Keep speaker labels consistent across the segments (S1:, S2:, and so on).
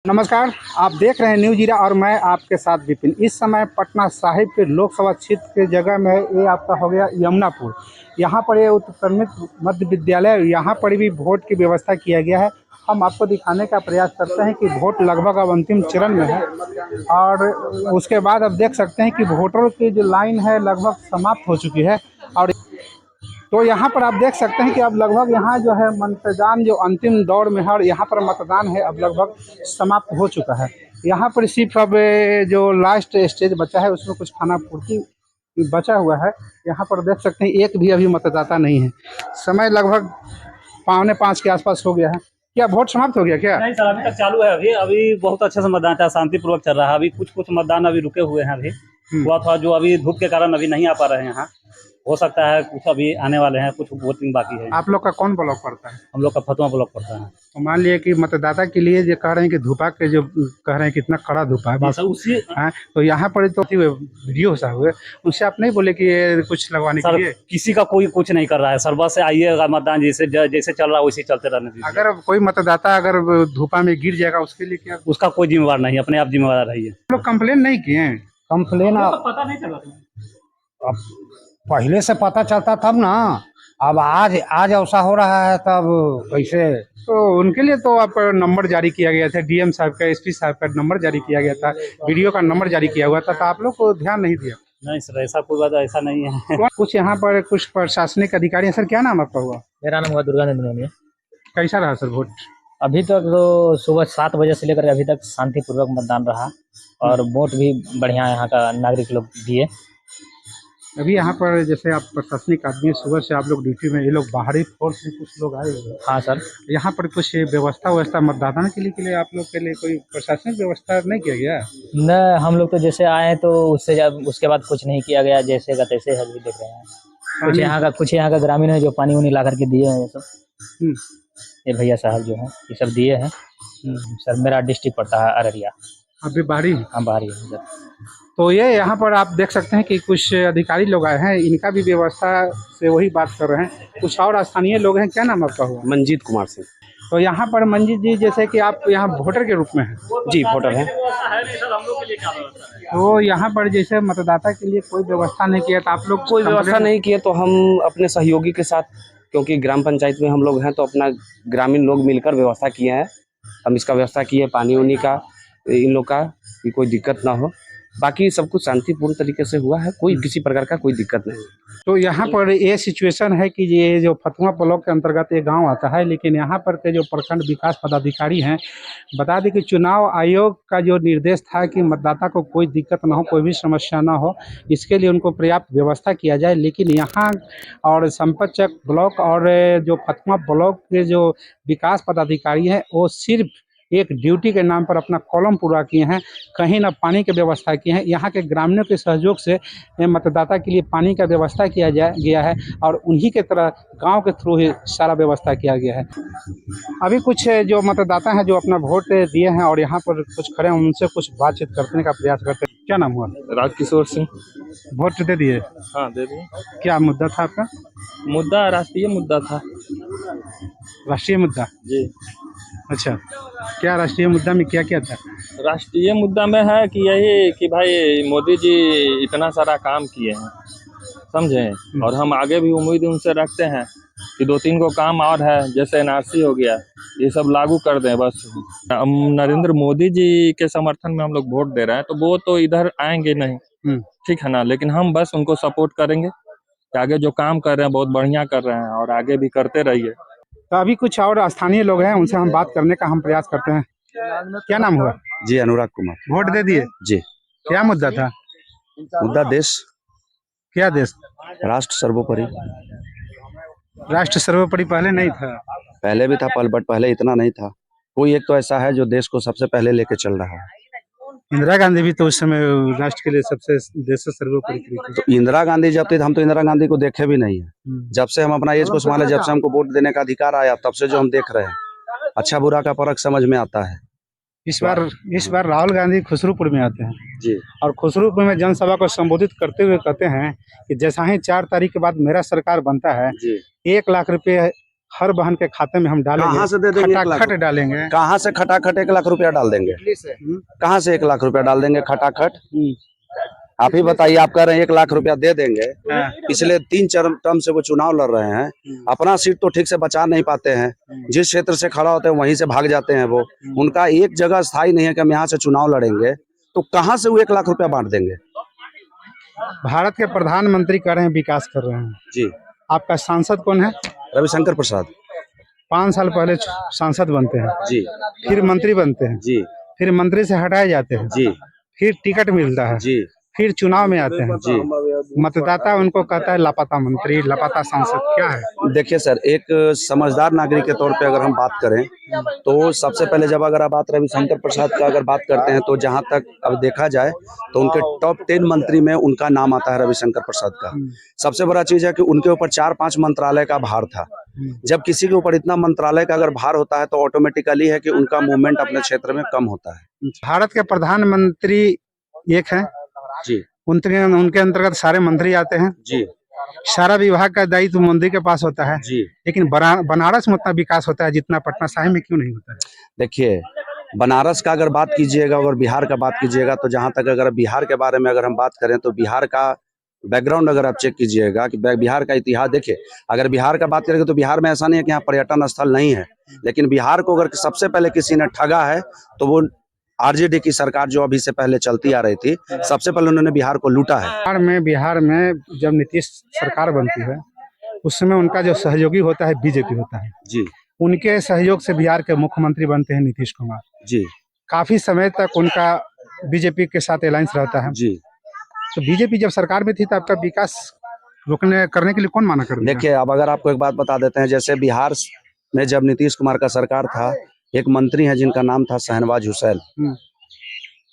S1: नमस्कार, आप देख रहे हैं न्यूज़ जीरा और मैं आपके साथ विपिन। इस समय पटना साहिब के लोकसभा क्षेत्र के जगह में ये आपका हो गया यमुनापुर। यहाँ पर ये उत्क्रमित मध्य विद्यालय, यहाँ पर भी वोट की व्यवस्था किया गया है। हम आपको दिखाने का प्रयास करते हैं कि वोट लगभग अब अंतिम चरण में है और उसके बाद अब देख सकते हैं कि वोटरों की जो लाइन है लगभग समाप्त हो चुकी है। और तो यहाँ पर आप देख सकते हैं कि अब लगभग यहाँ जो है मतदान जो अंतिम दौर में है और यहाँ पर मतदान है अब लगभग समाप्त हो चुका है। यहाँ पर सिर्फ अब जो लास्ट स्टेज बचा है उसमें कुछ खाना पूर्ति बचा हुआ है। यहाँ पर देख सकते हैं एक भी अभी मतदाता नहीं है। समय लगभग 4:45 के आसपास हो गया है। क्या वोट समाप्त हो गया क्या?
S2: नहीं सर, अभी तक चालू है। अभी बहुत अच्छे से मतदान था, शांतिपूर्वक चल रहा है। अभी कुछ मतदान अभी रुके हुए हैं। अभी हुआ था जो अभी धूप के कारण अभी नहीं आ पा रहे हैं यहाँ। हो सकता है कुछ अभी आने वाले हैं, कुछ वोटिंग बाकी है।
S1: आप लोग का कौन ब्लॉक पड़ता है?
S2: हम लोग का फतुहा ब्लॉक पड़ता है।
S1: तो मान लिया कि मतदाता के लिए जो कह रहे हैं कि धूपा के जो कह रहे हैं कितना कड़ा धूपा है
S2: सर उसी
S1: तो यहाँ पर तो वीडियो सा हुए उनसे आप नहीं बोले कि ये कुछ लगवाने के लिए?
S2: किसी का कोई कुछ नहीं कर रहा है सर। बस आइएगा, मतदान जैसे चल रहा है वैसे चलते रहने दीजिए।
S1: अगर कोई मतदाता अगर धूपा में गिर जाएगा उसके लिए क्या?
S2: उसका कोई जिम्मेवार नहीं, अपने आप जिम्मेवार रहिए।
S1: लोग कंप्लेन नहीं किए हैं?
S3: कंप्लेन
S2: पता नहीं चला
S3: अब पहले से पता चलता तब ना। अब आज ऐसा हो रहा है तब कैसे?
S1: तो उनके लिए तो आप नंबर जारी किया गया था, डीएम साहब का, एसपी साहब का नंबर जारी किया गया था, वीडियो का नंबर जारी किया हुआ था, तो आप लोग को ध्यान नहीं दिया?
S2: नहीं सर, ऐसा कोई बात ऐसा नहीं है।
S1: कुछ यहाँ पर कुछ प्रशासनिक अधिकारी हैं। सर क्या नाम आपका हुआ?
S4: मेरा नाम हुआ दुर्गानंद।
S1: कैसा रहा सर वोट?
S4: अभी तक तो सुबह 7 बजे से लेकर अभी तक शांतिपूर्वक मतदान रहा और वोट भी बढ़िया यहाँ का नागरिक लोग दिए।
S1: अभी यहाँ पर जैसे आप प्रशासनिक आदमी, सुबह से आप लोग ड्यूटी में, ये लोग बाहरी फोर्स से कुछ लोग आए हुए हैं।
S4: हाँ सर,
S1: यहाँ पर कुछ व्यवस्था मतदान के लिए आप लोग के लिए कोई प्रशासनिक व्यवस्था नहीं किया गया?
S4: न हम लोग तो जैसे आए तो उससे जब उसके बाद कुछ नहीं किया गया, जैसे का तैसे है। अभी देख रहे हैं कुछ यहाँ का ग्रामीण है जो पानी उनी ला करके दिए हैं। ये सब ये भैया साहब जो हैं ये सब दिए हैं। सर मेरा डिस्ट्रिक्ट पड़ता है अररिया।
S1: अभी बाहरी?
S4: हाँ बाहरी है सर।
S1: तो ये यहाँ पर आप देख सकते हैं कि कुछ अधिकारी लोग आए हैं, इनका भी व्यवस्था से वही बात कर रहे हैं। कुछ और स्थानीय लोग हैं। क्या नाम आपका हुआ?
S5: मंजीत कुमार सिंह।
S1: तो यहाँ पर मंजीत जी, जैसे कि आप यहाँ वोटर के रूप में हैं?
S5: जी वोटर हैं।
S1: तो यहाँ पर जैसे मतदाता के लिए कोई व्यवस्था नहीं किया तो आप लोग
S5: कोई व्यवस्था नहीं किए तो हम अपने सहयोगी के साथ, क्योंकि ग्राम पंचायत में हम लोग हैं तो अपना ग्रामीण लोग मिलकर व्यवस्था किए हैं। हम इसका व्यवस्था किए पानी उनी का, इन लोग का, कि कोई दिक्कत ना हो। बाकी सब कुछ शांतिपूर्ण तरीके से हुआ है, कोई किसी प्रकार का कोई दिक्कत नहीं।
S1: तो यहाँ पर ये सिचुएशन है कि ये जो फतुहा ब्लॉक के अंतर्गत ये गांव आता है, लेकिन यहाँ पर के जो प्रखंड विकास पदाधिकारी हैं, बता दें कि चुनाव आयोग का जो निर्देश था कि मतदाता को कोई दिक्कत ना हो, कोई भी समस्या ना हो, इसके लिए उनको पर्याप्त व्यवस्था किया जाए। लेकिन यहाँ और संपतचक ब्लॉक और जो फतुहा ब्लॉक के जो विकास पदाधिकारी हैं वो सिर्फ एक ड्यूटी के नाम पर अपना कॉलम पूरा किए हैं, कहीं ना पानी की व्यवस्था की है। यहाँ के ग्रामीणों के सहयोग से मतदाता के लिए पानी का व्यवस्था किया गया है और उन्हीं के तरह गांव के थ्रू ही सारा व्यवस्था किया गया है। अभी कुछ जो मतदाता हैं जो अपना वोट दिए हैं और यहाँ पर कुछ खड़े हैं, उनसे कुछ बातचीत करने का प्रयास करते हैं। क्या नाम हुआ?
S6: राजकिशोर सिंह।
S1: वोट दे दिए?
S6: हाँ दे दिए।
S1: क्या मुद्दा था आपका?
S6: मुद्दा राष्ट्रीय मुद्दा था।
S1: राष्ट्रीय मुद्दा?
S6: जी।
S1: अच्छा, क्या राष्ट्रीय मुद्दा में क्या क्या था?
S6: राष्ट्रीय मुद्दा में है कि यही कि भाई मोदी जी इतना सारा काम किए हैं, समझे, और हम आगे भी उम्मीद उनसे रखते हैं कि 2-3 को काम और है, जैसे एनआरसी हो गया, ये सब लागू कर दें। बस हम नरेंद्र मोदी जी के समर्थन में हम लोग वोट दे रहे हैं, तो वो तो इधर आएंगे नहीं, ठीक है ना, लेकिन हम बस उनको सपोर्ट करेंगे कि आगे जो काम कर रहे हैं बहुत बढ़िया कर रहे हैं और आगे भी करते रहिए।
S1: तो अभी कुछ और स्थानीय लोग हैं, उनसे हम बात करने का हम प्रयास करते हैं। क्या नाम हुआ?
S5: जी अनुराग कुमार।
S1: वोट दे दिए?
S5: जी।
S1: क्या मुद्दा था?
S5: मुद्दा देश।
S1: क्या देश?
S5: राष्ट्र सर्वोपरि।
S1: राष्ट्र सर्वोपरि पहले नहीं था?
S5: पहले भी था बट पहले इतना नहीं था। कोई एक तो ऐसा है जो देश को सबसे पहले लेके चल रहा है।
S1: इंदिरा गांधी भी तो उस समय राष्ट्र के लिए सबसे देश से सर्वोपरि थी।
S5: तो इंदिरा गांधी जब थे, हम तो इंदिरा गांधी को देखे भी नहीं है। जब से हम अपना एज को संभाले, जब से हमको वोट देने का अधिकार आया, तब से जो हम देख रहे हैं, अच्छा बुरा का फर्क समझ में आता है।
S1: इस बार राहुल गांधी खुसरूपुर में आते हैं
S5: जी,
S1: और खुसरूपुर में जनसभा को संबोधित करते हुए कहते हैं कि जैसा ही 4 तारीख के बाद मेरा सरकार बनता है, 1 लाख रुपए हर बहन के खाते में हम डालेंगे,
S7: कहाँ से दे देंगे 1 लाख
S1: खटाखट डालेंगे।
S7: कहाँ से खटाखट 1 लाख रुपया डाल देंगे? कहाँ से 1 लाख रुपया डाल देंगे खटाखट? आप ही बताइए। आप कह रहे हैं 1 लाख रुपया दे देंगे। पिछले 3 टर्म से वो चुनाव लड़ रहे हैं, अपना सीट तो ठीक से बचा नहीं पाते हैं। जिस क्षेत्र से खड़ा होते हैं वहीं से भाग जाते हैं वो। उनका एक जगह स्थायी नहीं है कि हम यहाँ से चुनाव लड़ेंगे, तो कहाँ से वो 1 लाख रुपया बांट देंगे?
S1: भारत के प्रधानमंत्री कह रहे हैं विकास कर रहे हैं।
S7: जी।
S1: आपका सांसद कौन है?
S7: रविशंकर प्रसाद
S1: 5 साल पहले सांसद बनते हैं,
S7: जी।
S1: फिर मंत्री बनते हैं,
S7: जी।
S1: फिर मंत्री से हटाए जाते हैं,
S7: जी।
S1: फिर टिकट मिलता है,
S7: जी।
S1: फिर चुनाव में आते हैं।
S7: जी।
S1: मतदाता उनको कहता है लापता मंत्री, लापता सांसद। क्या है?
S7: देखिए सर, एक समझदार नागरिक के तौर पे अगर हम बात करें तो सबसे पहले जब अगर आप बात रविशंकर प्रसाद का अगर बात करते हैं तो जहां तक अब देखा जाए तो उनके टॉप 10 मंत्री में उनका नाम आता है रविशंकर प्रसाद का। सबसे बड़ा चीज है कि उनके ऊपर 4-5 मंत्रालय का भार था। जब किसी के ऊपर इतना मंत्रालय का अगर भार होता है तो ऑटोमेटिकली है कि उनका मूवमेंट अपने क्षेत्र में कम होता है।
S1: भारत के प्रधानमंत्री एक हैं,
S7: जी।
S1: उनके अंतर्गत सारे मंत्री आते हैं।
S7: जी।
S1: सारा विभाग का दायित्व मोदी के पास होता है।
S7: जी।
S1: लेकिन बनारस में उतना विकास होता है जितना पटना साहिब में क्यों नहीं होता है?
S7: देखिए, बनारस का अगर बात कीजिएगा और बिहार का बात कीजिएगा तो जहां तक अगर बिहार के बारे में अगर हम बात करें तो बिहार का बैकग्राउंड अगर आप चेक कीजिएगा कि बिहार का इतिहास देखिए। अगर बिहार का बात करेंगे तो बिहार में ऐसा नहीं है कि यहाँ पर्यटन स्थल नहीं है, लेकिन बिहार को अगर सबसे पहले किसी ने ठगा है तो वो आरजेडी की सरकार जो अभी से पहले चलती आ रही थी, सबसे पहले उन्होंने बिहार को लूटा है।
S1: बिहार में जब नीतीश सरकार बनती है उस समय उनका जो सहयोगी होता है बीजेपी होता है।
S7: जी।
S1: उनके सहयोग से बिहार के मुख्यमंत्री बनते हैं नीतीश कुमार।
S7: जी।
S1: काफी समय तक उनका बीजेपी के साथ अलायंस रहता है।
S7: जी।
S1: तो बीजेपी जब सरकार में थी तो आपका विकास करने के लिए कौन माना कर दिया?
S7: देखिए, अब अगर आपको एक बात बता देते हैं, जैसे बिहार में जब नीतीश कुमार का सरकार था, एक मंत्री है जिनका नाम था शहनवाज हुसैन।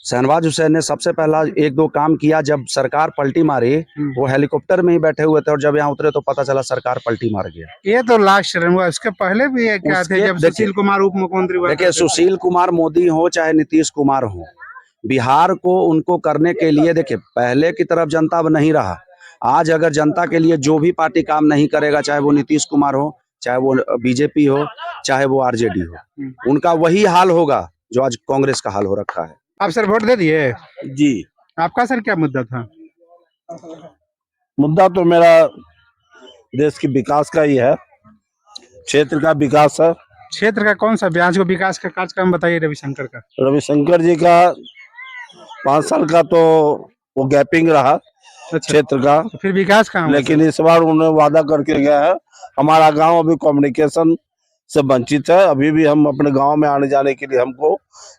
S7: शहनवाज हुसैन ने सबसे पहला 1-2 काम किया। जब सरकार पलटी मारी वो हेलीकॉप्टर में ही बैठे हुए थे और जब यहाँ उतरे तो पता चला सरकार पलटी मार गया।
S1: ये तो लास्ट चरण हुआ, इसके पहले भी ये क्या थे जब सुशील कुमार उप मुख्यमंत्री हुआ?
S7: देखिए, सुशील कुमार मोदी हो चाहे नीतीश कुमार हो, बिहार को उनको करने के लिए देखिए पहले की तरफ जनता अब नहीं रहा। आज अगर जनता के लिए जो भी पार्टी काम नहीं करेगा, चाहे वो नीतीश कुमार हो, चाहे वो बीजेपी हो, चाहे वो आरजेडी हो, उनका वही हाल होगा जो आज कांग्रेस का हाल हो रखा है।
S1: आप सर वोट दे दिए?
S8: जी।
S1: आपका सर क्या मुद्दा था?
S8: मुद्दा तो मेरा देश के विकास का ही है, क्षेत्र का विकास है।
S1: क्षेत्र का कौन सा ब्याज को विकास का कार्यक्रम बताइए रविशंकर का।
S8: रविशंकर जी का 5 साल का तो वो गैपिंग रहा क्षेत्र का,
S1: तो फिर विकास कहाँ?
S8: लेकिन इस बार उन्होंने वादा करके गया है। हमारा गांव अभी कम्युनिकेशन से वंचित है। अभी भी हम अपने गांव में आने जाने के लिए हमको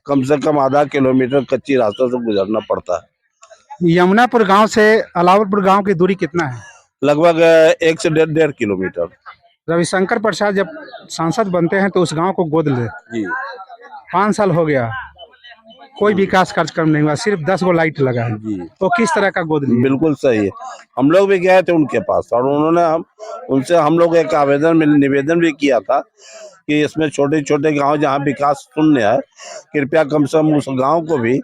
S8: कम से कम आधा किलोमीटर कच्ची रास्ते से गुजरना पड़ता है।
S1: यमुनापुर गांव से अलावलपुर गांव की दूरी कितना है?
S8: लगभग 1 से 1.5 किलोमीटर।
S1: रविशंकर प्रसाद जब सांसद बनते हैं तो उस गांव को गोद ले।
S8: जी।
S1: 5 साल हो गया, कोई विकास कार्यक्रम नहीं हुआ, सिर्फ 10 गो लाइट लगा है।
S8: जी।
S1: तो किस तरह का गोद लिया?
S8: बिल्कुल सही है। हम लोग भी गए थे उनके पास और उन्होंने उनसे हम लोग एक निवेदन भी किया था कि इसमें छोटे छोटे गांव जहां विकास शून्य है, कृपया कम से कम उस गांव को भी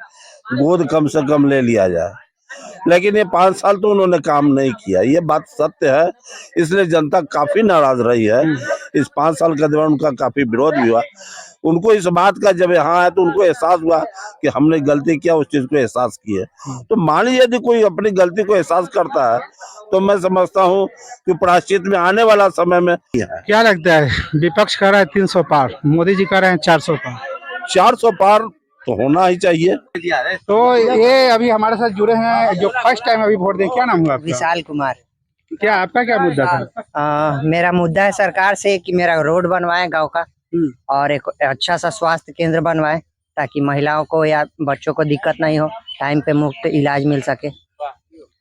S8: गोद कम से कम ले लिया जाए। लेकिन ये 5 साल तो उन्होंने काम नहीं किया, ये बात सत्य है। इसलिए जनता काफी नाराज रही है। इस 5 साल के दौरान उनका काफी विरोध भी हुआ। उनको इस बात का जब यहाँ आया तो उनको एहसास हुआ कि हमने गलती किया, उस चीज को एहसास किए। तो मान लीजिए यदि कोई अपनी गलती को एहसास करता है तो मैं समझता हूँ कि प्रायश्चित में आने वाला समय में
S1: क्या लगता है? विपक्ष कह रहा है 300 पार, मोदी जी कह रहे हैं 400 पार।
S8: 400 पार तो होना ही चाहिए।
S1: तो ये अभी हमारे साथ जुड़े हैं जो फर्स्ट टाइम अभी वोट दें। क्या नाम हुआ आपका?
S9: विशाल कुमार।
S1: क्या आपका क्या मुद्दा था?
S9: मेरा मुद्दा है सरकार से कि मेरा रोड बनवाए गांव का और एक अच्छा सा स्वास्थ्य केंद्र बनवाए ताकि महिलाओं को या बच्चों को दिक्कत नहीं हो, टाइम पे मुफ्त इलाज मिल सके।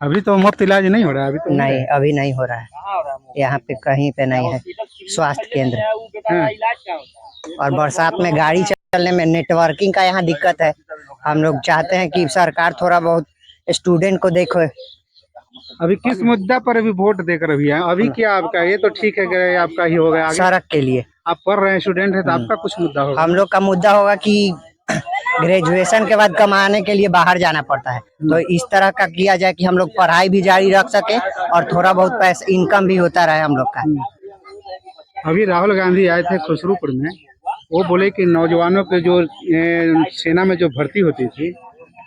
S1: अभी तो मुफ्त इलाज नहीं हो रहा है। अभी तो
S9: नहीं, अभी नहीं हो रहा है, यहाँ पे कहीं पे नहीं है स्वास्थ्य केंद्र। और बरसात में गाड़ी चलने में नेटवर्किंग का यहाँ दिक्कत है। हम लोग चाहते हैं कि सरकार थोड़ा बहुत स्टूडेंट को देखो।
S1: अभी किस मुद्दा पर अभी वोट देकर अभी आए? अभी क्या आपका? ये तो ठीक है कि आपका ही होगा आगे।
S9: सड़क के लिए
S1: आप पढ़ रहे हैं, स्टूडेंट है, तो आपका कुछ मुद्दा होगा।
S9: हम लोग का मुद्दा होगा कि ग्रेजुएशन के बाद कमाने के लिए बाहर जाना पड़ता है, तो इस तरह का किया जाए कि हम लोग पढ़ाई भी जारी रख सके और थोड़ा बहुत पैसा इनकम भी होता रहे हम लोग का।
S1: अभी राहुल गांधी आए थे खुसरूपुर में, वो बोले कि नौजवानों के जो सेना में जो भर्ती होती थी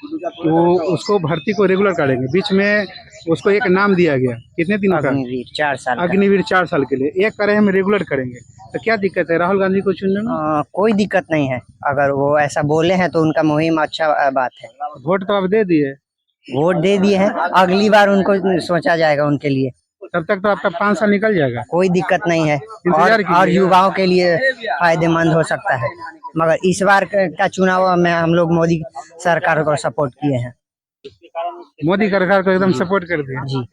S1: तो उसको भर्ती को रेगुलर करेंगे। बीच में उसको एक नाम दिया गया, कितने दिनों का?
S9: अग्निवीर 4 साल का।
S1: अग्निवीर 4 साल के लिए, एक करे हम रेगुलर करेंगे। तो क्या दिक्कत है राहुल गांधी को चुनने में?
S9: कोई दिक्कत नहीं है, अगर वो ऐसा बोले हैं तो उनका मुहिम अच्छा बात है।
S1: वोट तो आप दे दिए,
S9: वोट दे दिए हैं, अगली बार उनको सोचा जाएगा उनके लिए।
S1: तब तक तो आपका 5 साल निकल जाएगा।
S9: कोई दिक्कत नहीं है,
S1: इंतजार कीजिएगा।
S9: और युवाओं के लिए फायदेमंद हो सकता है। मगर इस बार का चुनाव में हम लोग मोदी सरकार को सपोर्ट किए हैं।
S1: मोदी सरकार को एकदम सपोर्ट कर दिया।
S9: जी।